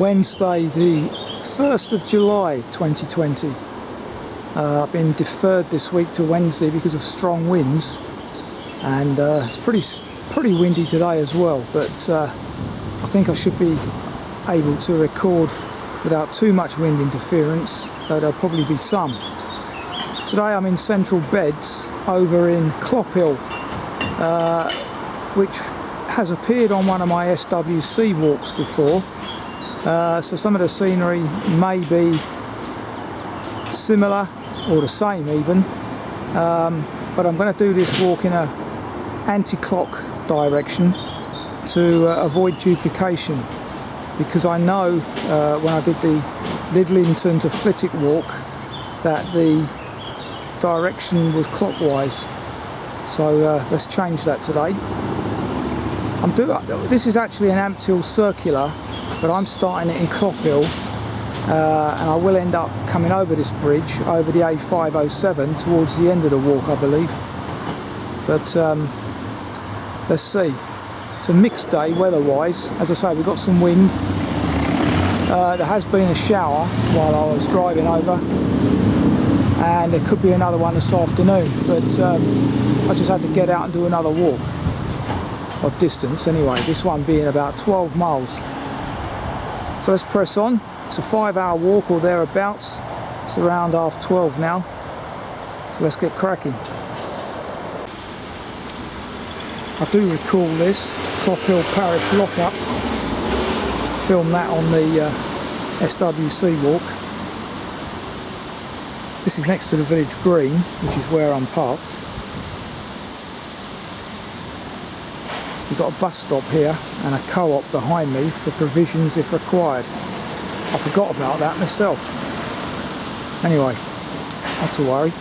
Wednesday the 1st of July 2020. I've been deferred this week to Wednesday because of strong winds, and it's pretty windy today as well, but I think I should be able to record without too much wind interference, though there'll probably be some. Today I'm in Central Beds over in Clophill, which has appeared on one of my SWC walks before. So some of the scenery may be similar or the same even, but I'm going to do this walk in a anti-clock direction to avoid duplication, because I know when I did the Lidlington to Flitwick walk that the direction was clockwise, so let's change that today. This is actually an Ampthill Circular, but I'm starting it in Clophill, and I will end up coming over this bridge, over the A507, towards the end of the walk, I believe. But let's see. It's a mixed day weather-wise. As I say, we've got some wind. There has been a shower while I was driving over, and there could be another one this afternoon, but I just had to get out and do another walk of distance anyway, this one being about 12 miles. So let's press on. It's a 5-hour walk or thereabouts. It's around 12:30 now. So let's get cracking. I do recall this Clophill Parish lockup. Filmed that on the SWC walk. This is next to the village green, which is where I'm parked. We've got a bus stop here and a co-op behind me for provisions if required. I forgot about that myself. Anyway, not to worry.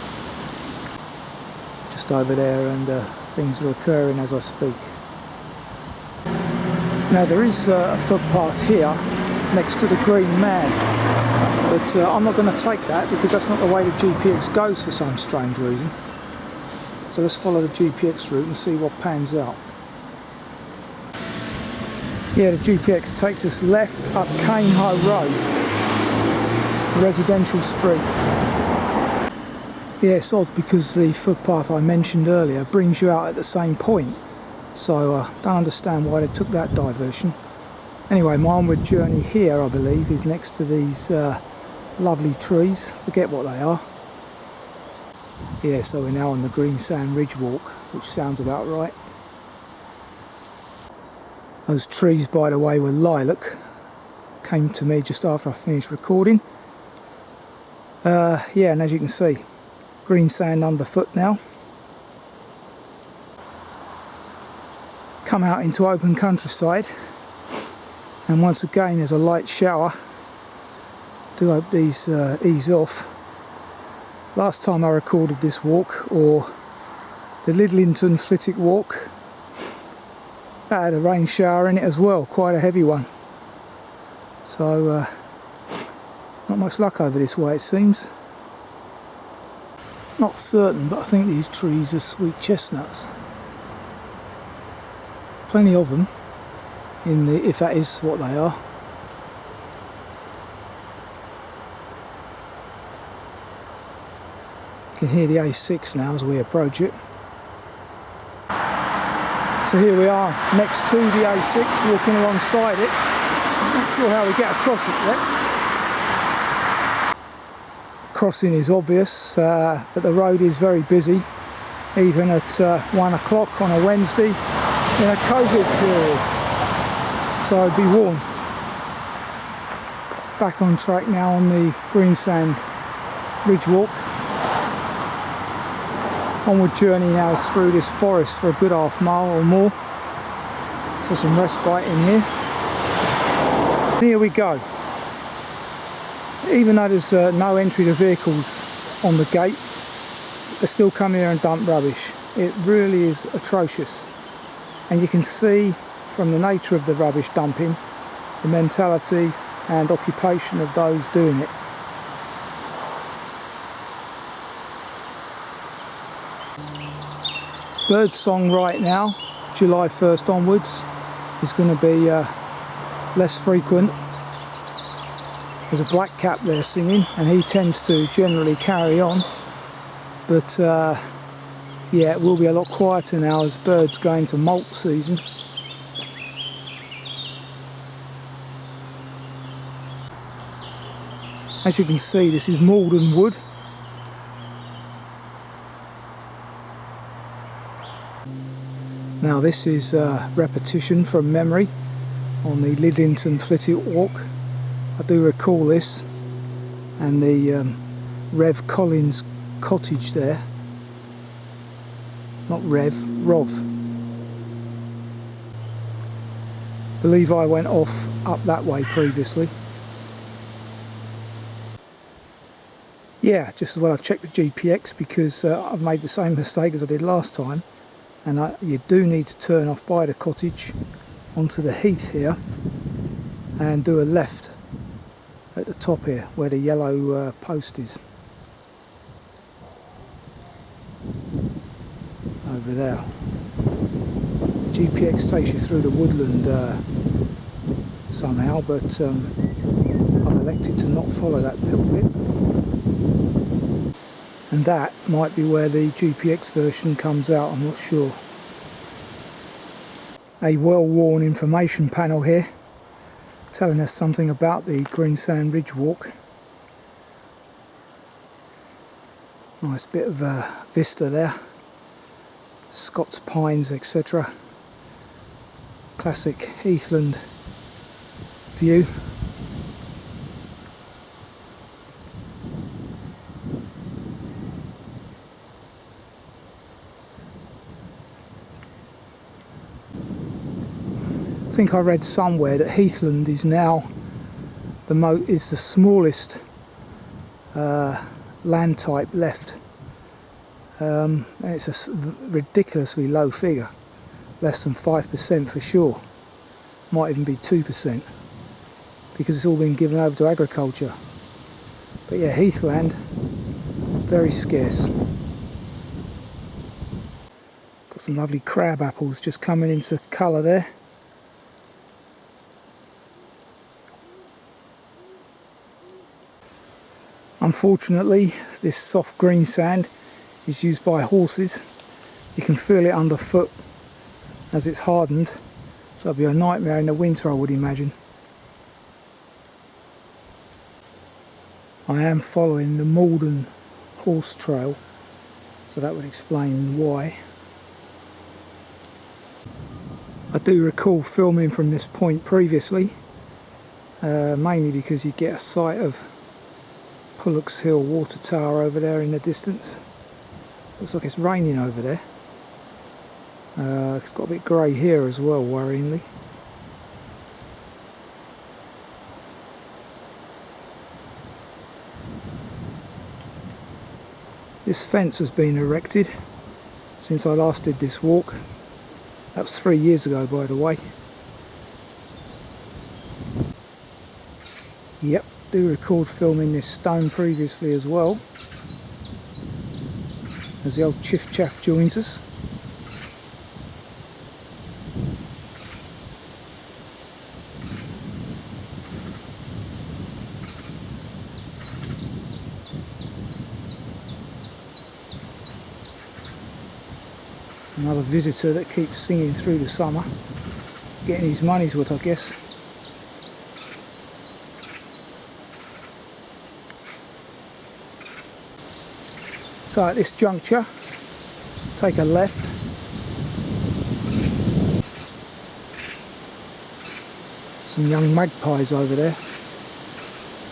Just over there, and things are occurring as I speak. Now there is a footpath here next to the Green Man, but I'm not going to take that because that's not the way the GPX goes for some strange reason. So let's follow the GPX route and see what pans out. Yeah, the GPX takes us left up Cane High Road, residential street. Yeah, it's odd because the footpath I mentioned earlier brings you out at the same point, so I don't understand why they took that diversion. Anyway, my onward journey here, I believe, is next to these lovely trees. Forget what they are. Yeah, so we're now on the Greensand Ridge Walk, which sounds about right. Those trees, by the way, were lilac. Came to me just after I finished recording. Yeah, and as you can see, greensand underfoot now. Come out into open countryside, and once again there's a light shower. Do hope these ease off. Last time I recorded this walk, or the Lidlington Flitwick walk, that had a rain shower in it as well, quite a heavy one. So not much luck over this way, it seems. Not certain, but I think these trees are sweet chestnuts. Plenty of them, if that is what they are. You can hear the A6 now as we approach it. So here we are next to the A6, walking alongside it. I'm not sure how we get across it yet. The crossing is obvious, but the road is very busy, even at 1 o'clock on a Wednesday in a COVID period. So be warned. Back on track now on the Greensand Ridge Walk. Onward journey now is through this forest for a good half mile or more, so some respite in here. And here we go. Even though there's no entry to vehicles on the gate, they still come here and dump rubbish. It really is atrocious, and you can see from the nature of the rubbish dumping the mentality and occupation of those doing it. Birdsong right now, July 1st onwards, is going to be less frequent. There's a blackcap there singing, and he tends to generally carry on, but yeah, it will be a lot quieter now as birds go into molt season. As you can see, this is Malden wood. Now this is repetition from memory on the Lidlington Flitton Walk. I do recall this, and the Rev Collins cottage there. Not Rev, Rov. Believe I went off up that way previously. Yeah, just as well I checked the GPX, because I've made the same mistake as I did last time, and you do need to turn off by the cottage onto the heath here and do a left at the top here where the yellow post is. Over there. The GPX takes you through the woodland somehow, but I've elected to not follow that little bit. And that might be where the GPX version comes out, I'm not sure. A well-worn information panel here telling us something about the Greensand Ridge Walk. Nice bit of vista there. Scots pines, etc. Classic heathland view. I think I read somewhere that heathland is now the smallest land type left. And it's a ridiculously low figure, less than 5% for sure, might even be 2%, because it's all been given over to agriculture. But yeah, heathland, very scarce. Got some lovely crab apples just coming into colour there. Unfortunately, this soft green sand is used by horses. You can feel it underfoot as it's hardened, so it'll be a nightmare in the winter, I would imagine. I am following the Malden horse trail, so that would explain why. I do recall filming from this point previously, mainly because you get a sight of Pullock's Hill water tower over there in the distance. Looks like it's raining over there. It's got a bit grey here as well, worryingly. This fence has been erected since I last did this walk. That was 3 years ago, by the way. Yep, do record filming this stone previously as well, as the old Chiff Chaff joins us. Another visitor that keeps singing through the summer, getting his money's worth, I guess. So at this juncture, take a left. Some young magpies over there,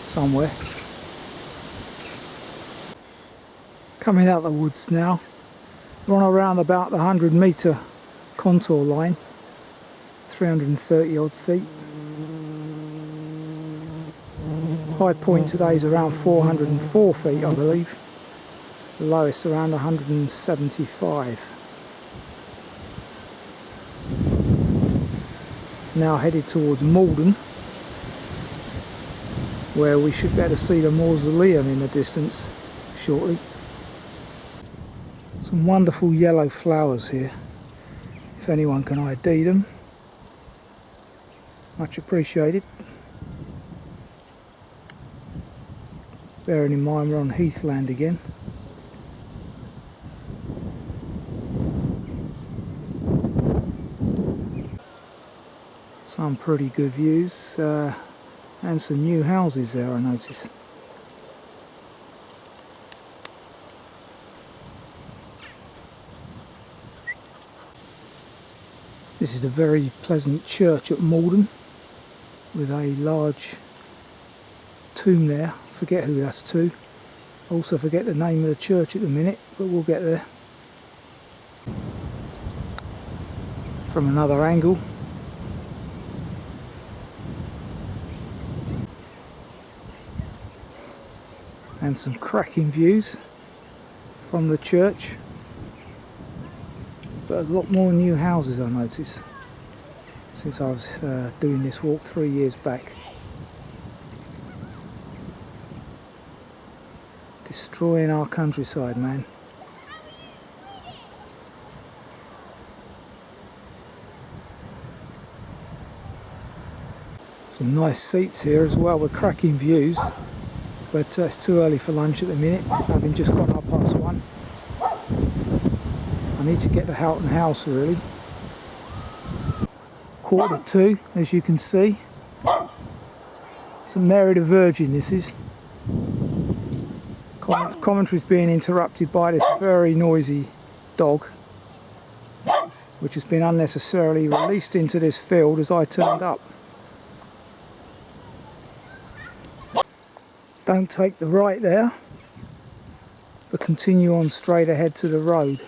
somewhere. Coming out of the woods now. We're on around about the 100 metre contour line, 330 odd feet. High point today is around 404 feet, I believe. The lowest around 175. Now headed towards Malden, where we should be able to see the mausoleum in the distance shortly. Some wonderful yellow flowers here, if anyone can ID them. Much appreciated. bearing in mind we're on heathland again. Some pretty good views and some new houses there, I notice. This is a very pleasant church at Malden with a large tomb there. Forget who that's to. Also forget the name of the church at the minute, but we'll get there. From another angle. And some cracking views from the church. But a lot more new houses I notice since I was doing this walk 3 years back. Destroying our countryside, man. Some nice seats here as well with cracking views, but it's too early for lunch at the minute, having just gone 1:30. I need to get to Houghton House really. 1:45, as you can see. St Mary the Virgin this is. Commentary's being interrupted by this very noisy dog, which has been unnecessarily released into this field as I turned up. Don't take the right there, but continue on straight ahead to the road.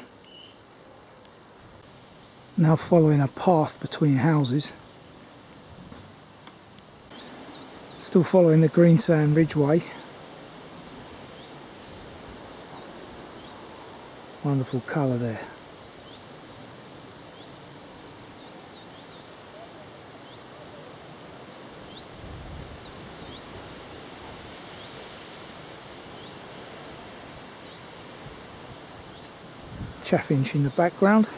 Now following a path between houses. Still following the Greensand Ridge Walk. Wonderful colour there. Chaffinch in the background.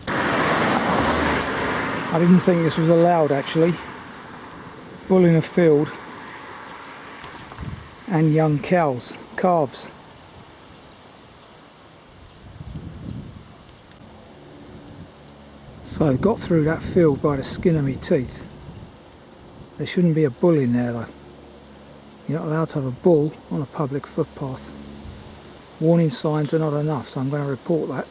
I didn't think this was allowed actually. Bull in a field and young calves. So got through that field by the skin of my teeth. There shouldn't be a bull in there though. You're not allowed to have a bull on a public footpath. Warning signs are not enough, so I'm going to report that.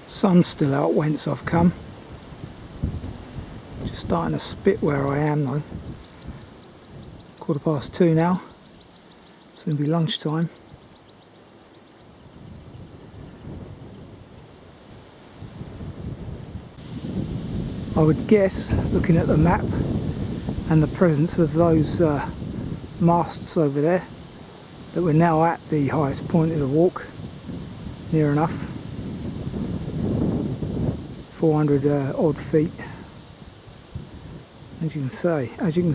Sun's still out whence I've come. Just starting to spit where I am though. 2:15 now. Soon be lunchtime. I would guess, looking at the map and the presence of those masts over there, that we're now at the highest point of the walk. Near enough. 400 odd feet. As you can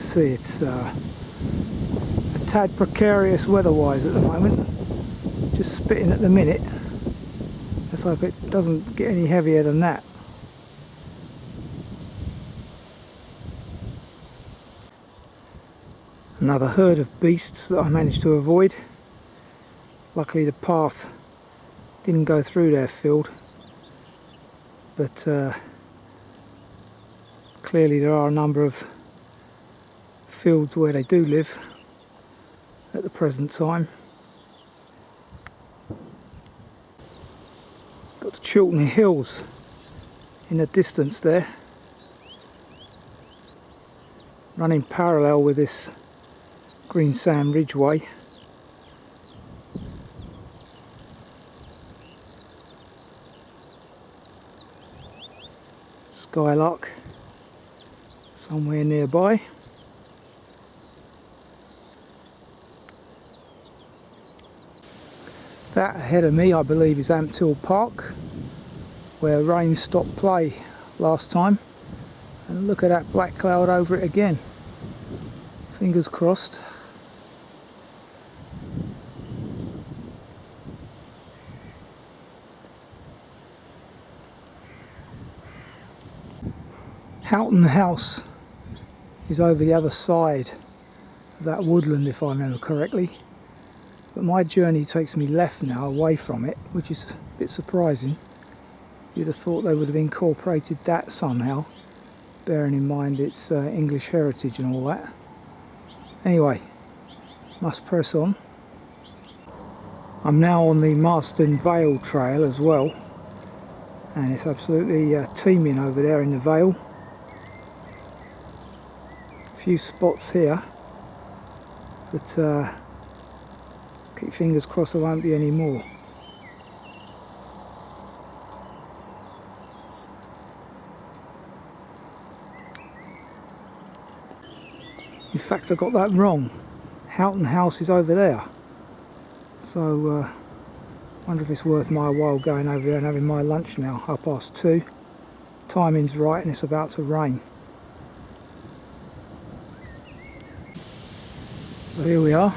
see, it's a tad precarious weather-wise at the moment. Just spitting at the minute. Let's hope it doesn't get any heavier than that. Another herd of beasts that I managed to avoid. Luckily the path didn't go through their field, but clearly there are a number of fields where they do live at the present time. Got the Chiltern Hills in the distance there, running parallel with this Greensand Ridge Walk. Skylark somewhere nearby. That ahead of me I believe is Amphill Park, where rain stopped play last time, and look at that black cloud over it again. Fingers crossed. Houghton House is over the other side of that woodland, if I remember correctly. But my journey takes me left now, away from it, which is a bit surprising. You'd have thought they would have incorporated that somehow, bearing in mind its English heritage and all that. Anyway, must press on. I'm now on the Marston Vale Trail as well, and it's absolutely teeming over there in the Vale. A few spots here, but keep fingers crossed there won't be any more. In fact, I got that wrong. Houghton House is over there. So, wonder if it's worth my while going over there and having my lunch now, 2:30. Timing's right and it's about to rain. So here we are.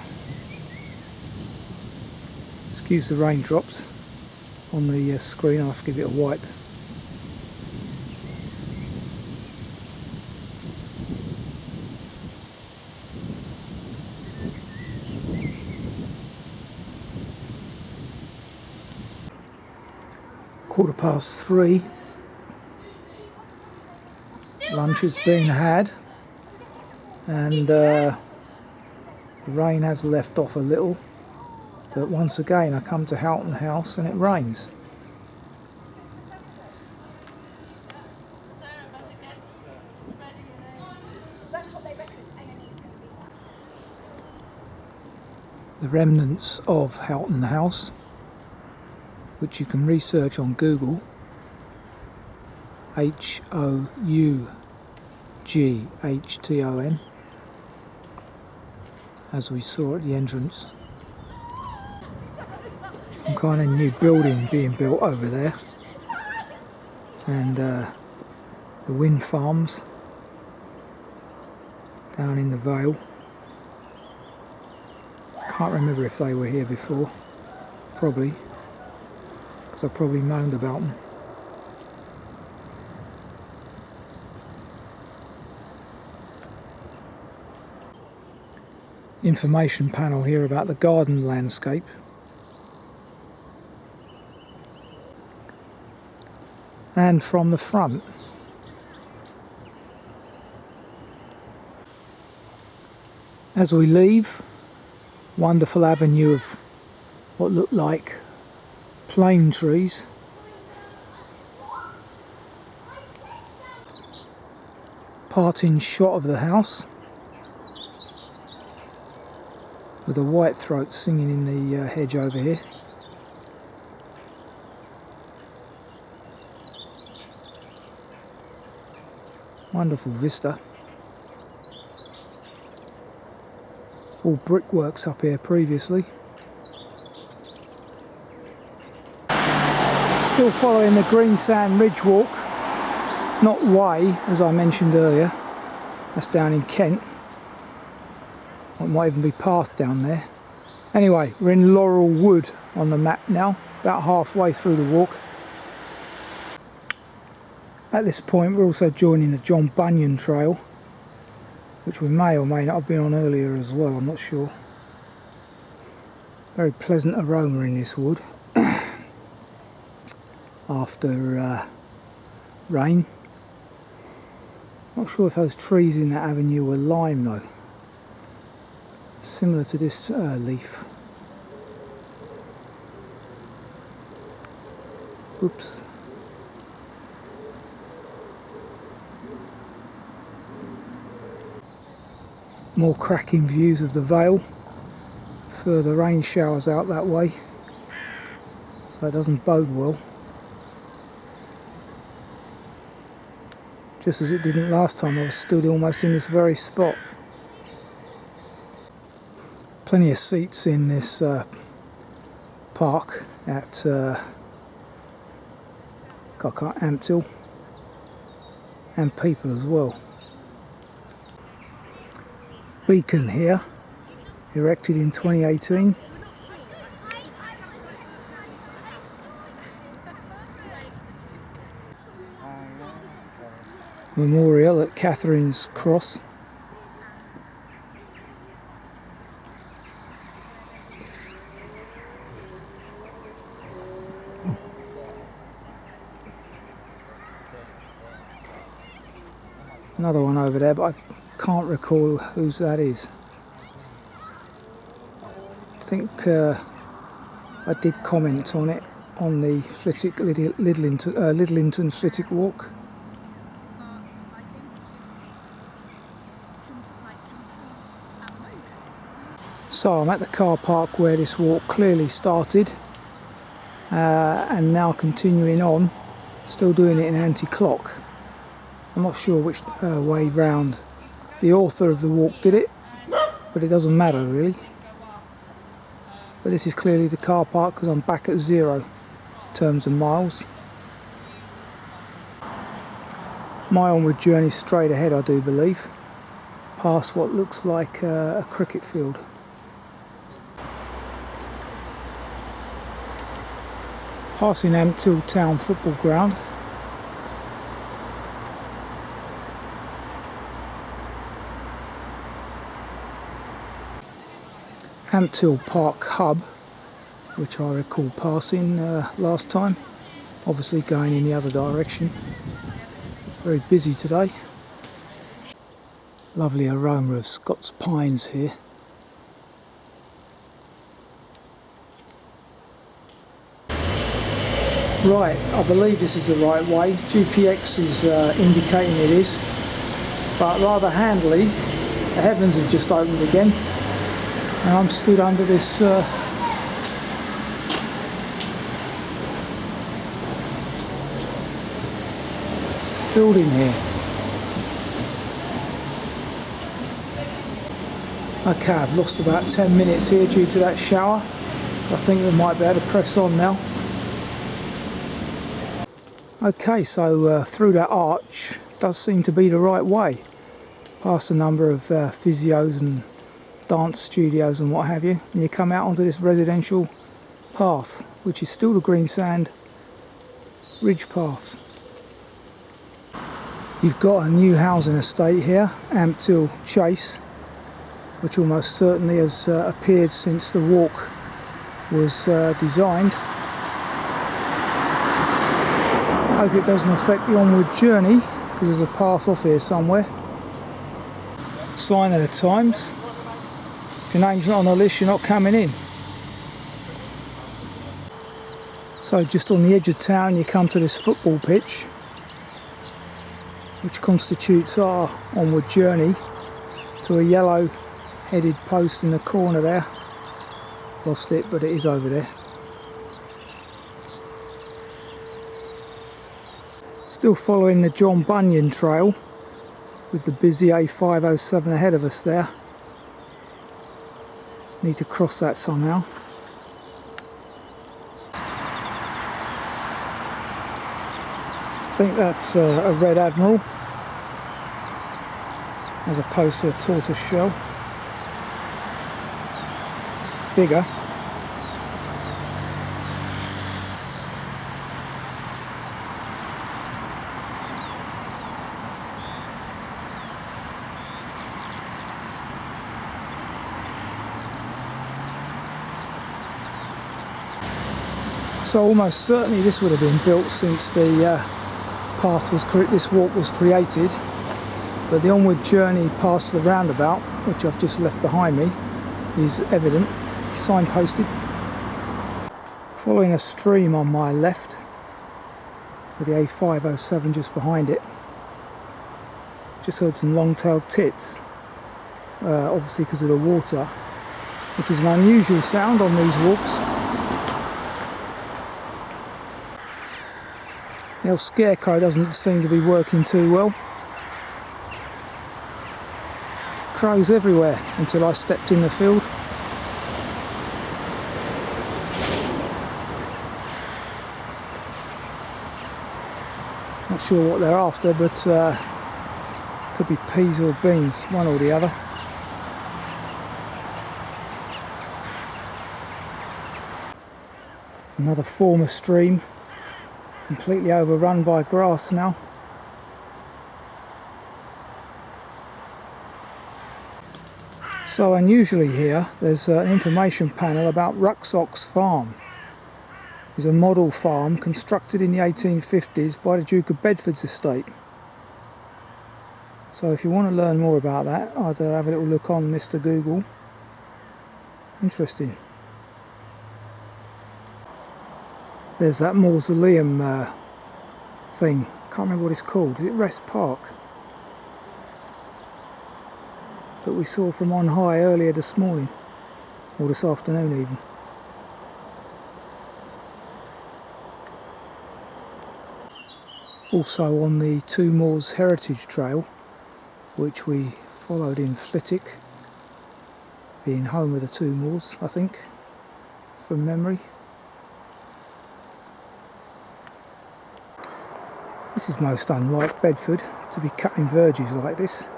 Excuse the raindrops on the screen, I'll have to give it a wipe. (3:15). Lunch is being had, and the rain has left off a little, but once again I come to Houghton House and it rains. The remnants of Houghton House, which you can research on Google, Houghton, as we saw at the entrance. Some kind of new building being built over there, and the wind farms down in the Vale. Can't remember if they were here before, probably, because I probably moaned about them. Information panel here about the garden landscape. And from the front. As we leave, wonderful avenue of what look like plane trees. Parting shot of the house, with a whitethroat singing in the hedge over here. Wonderful vista. All brickworks up here previously. Still following the Greensand Ridge Walk, not way, as I mentioned earlier. That's down in Kent. It might even be path down there. Anyway, we're in Laurel Wood on the map now, about halfway through the walk. At this point we're also joining the John Bunyan Trail, which we may or may not have been on earlier as well, I'm not sure. Very pleasant aroma in this wood after rain. Not sure if those trees in that avenue were lime though. Similar to this leaf. Oops. More cracking views of the Vale. Further rain showers out that way, so it doesn't bode well. Just as it didn't last time I was stood almost in this very spot. Plenty of seats in this park at Ampthill, and people as well. Beacon here, erected in 2018. memorial at Catherine's Cross. Another one over there, but I can't recall whose that is. I think I did comment on it on the Lidlington Flitwick Walk. So I'm at the car park where this walk clearly started, and now continuing on, still doing it in anti-clock. I'm not sure which way round the author of the walk did it, but it doesn't matter really. But this is clearly the car park because I'm back at 0 in terms of miles. My onward journey straight ahead, I do believe, past what looks like a cricket field. Passing Ampthill Town Football Ground. Amphill Park Hub, which I recall passing last time, obviously going in the other direction. Very busy today. Lovely aroma of Scots pines here. Right, I believe this is the right way. GPX is indicating it is, but rather handily, the heavens have just opened again. And I'm stood under this building here. Okay, I've lost about 10 minutes here due to that shower. I think we might be able to press on now. Okay, so through that arch does seem to be the right way. Past a number of physios and dance studios and what have you, and you come out onto this residential path, which is still the Greensand Ridge path. You've got a new housing estate here, Ampthill Chase, which almost certainly has appeared since the walk was designed. Hope it doesn't affect the onward journey, because there's a path off here somewhere. Sign of the times. If your name's not on the list, you're not coming in. So just on the edge of town you come to this football pitch, which constitutes our onward journey to a yellow headed post in the corner there. Lost it, but it is over there. Still following the John Bunyan Trail with the busy A507 ahead of us there. Need to cross that somehow. I think that's a red admiral as opposed to a tortoise shell. Bigger. So almost certainly this would have been built since the path was this walk was created, but the onward journey past the roundabout, which I've just left behind me, is evident, signposted. Following a stream on my left, with the A507 just behind it. Just heard some long-tailed tits, obviously because of the water, which is an unusual sound on these walks. The old scarecrow doesn't seem to be working too well. Crows everywhere until I stepped in the field. Not sure what they're after, but could be peas or beans, one or the other. Another former stream, completely overrun by grass now. So unusually here, there's an information panel about Rucksocks Farm. It's a model farm constructed in the 1850s by the Duke of Bedford's estate. So if you want to learn more about that, I'd have a little look on Mr. Google. Interesting. There's that mausoleum thing. Can't remember what it's called. Is it Rest Park? That we saw from on high earlier this morning, or this afternoon even. Also on the Two Moors Heritage Trail, which we followed in Flitwick, being home of the Two Moors, I think, from memory. This is most unlike Bedford to be cutting verges like this,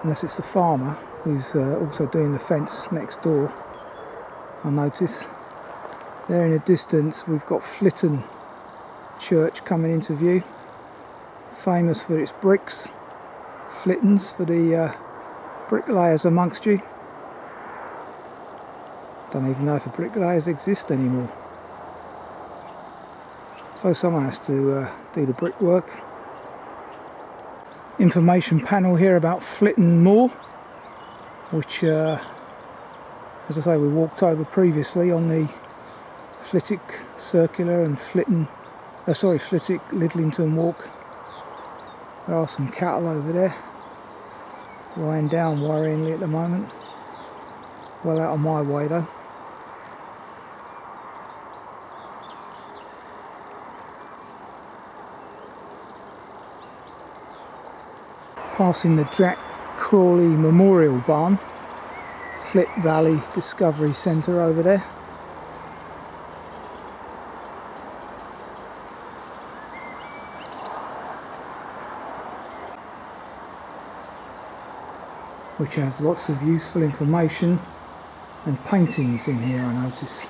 unless it's the farmer who's also doing the fence next door. I notice there in the distance we've got Flitton Church coming into view, famous for its bricks. Flittons for the bricklayers amongst you. Don't even know if the bricklayers exist anymore. I suppose someone has to do the brickwork. Information panel here about Flitton Moor, which as I say, we walked over previously on the Flitwick Circular and Flitwick Lidlington Walk. There are some cattle over there, lying down worryingly at the moment. Well out of my way though. Passing the Jack Crawley Memorial Barn, Flit Valley Discovery Centre over there. Which has lots of useful information and paintings in here, I notice.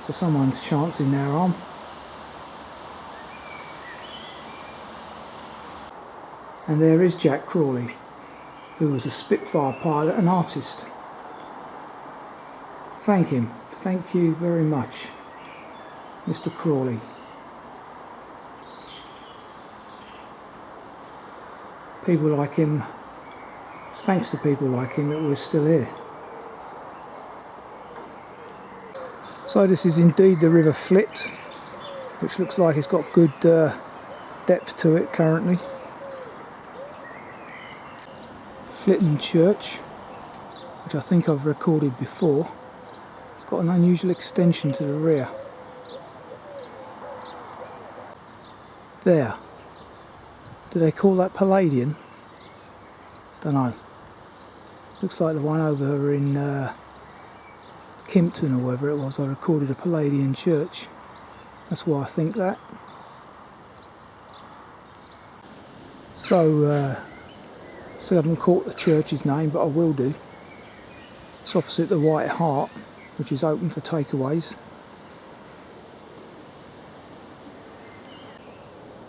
So someone's chancing their arm. And there is Jack Crawley, who was a Spitfire pilot and artist. Thank him. Thank you very much, Mr. Crawley. People like him, it's thanks to people like him that we're still here. So this is indeed the River Flit, which looks like it's got good depth to it currently. Flitton Church, which I think I've recorded before. It's got an unusual extension to the rear. There. Do they call that Palladian? Don't know. Looks like the one over in Kimpton or wherever it was. I recorded a Palladian church. That's why I think that. So, still haven't caught the church's name, but I will do. It's opposite the White Hart, which is open for takeaways.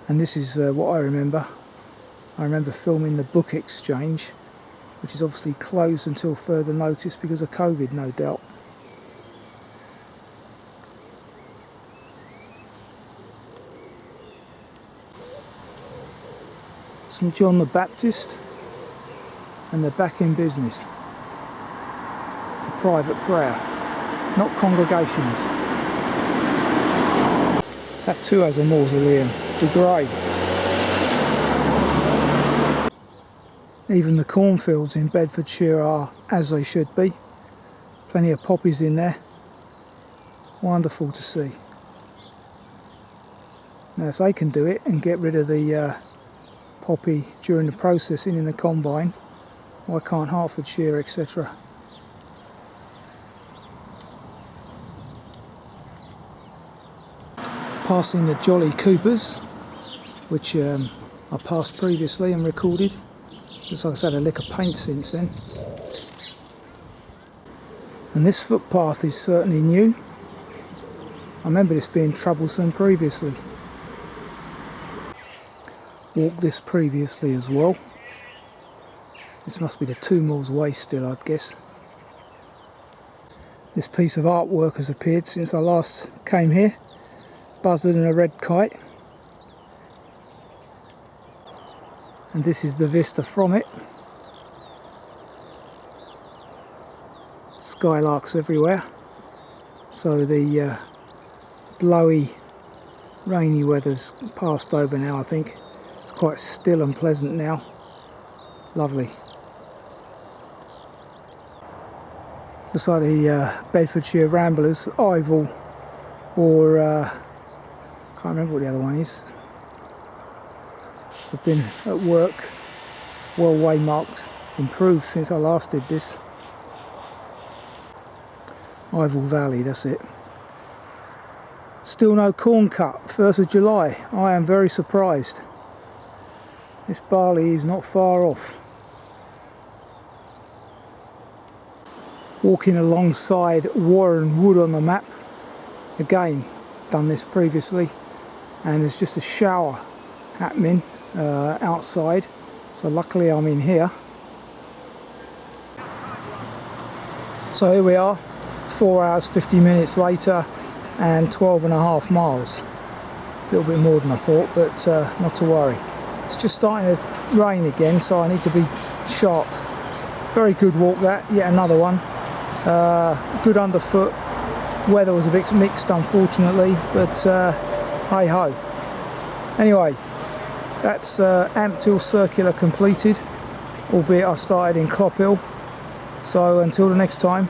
And this is what I remember. I remember filming the book exchange, which is obviously closed until further notice because of COVID, no doubt. St John the Baptist, and they're back in business for private prayer, not congregations. That too has a mausoleum, de Grey. Even the cornfields in Bedfordshire are as they should be. Plenty of poppies in there. Wonderful to see. Now if they can do it and get rid of the poppy during the processing in the combine, why can't Hertfordshire, etc.? Passing the Jolly Coopers, which I passed previously and recorded. Looks like it's had a lick of paint since then. And this footpath is certainly new. I remember this being troublesome previously. Walked this previously as well. This must be the 2 miles away still, I'd guess. This piece of artwork has appeared since I last came here. Buzzard and a red kite. And this is the vista from it. Skylarks everywhere. So the blowy, rainy weather's passed over now, I think. It's quite still and pleasant now. Lovely. Looks like the Bedfordshire Ramblers, Amphill, or can't remember what the other one is. Have been at work, well waymarked, improved since I last did this. Amphill Valley, that's it. Still no corn cut, 1st of July. I am very surprised. This barley is not far off. Walking alongside Warren Wood on the map. Again, done this previously. And there's just a shower happening outside. So luckily I'm in here. So here we are, 4 hours 50 minutes later and 12.5 miles. A little bit more than I thought, but not to worry. It's just starting to rain again, so I need to be sharp. Very good walk that, yet another one. Good underfoot. Weather was a bit mixed unfortunately, but hey ho. Anyway, that's Ampthill Circular completed, albeit I started in Clophill. So until the next time,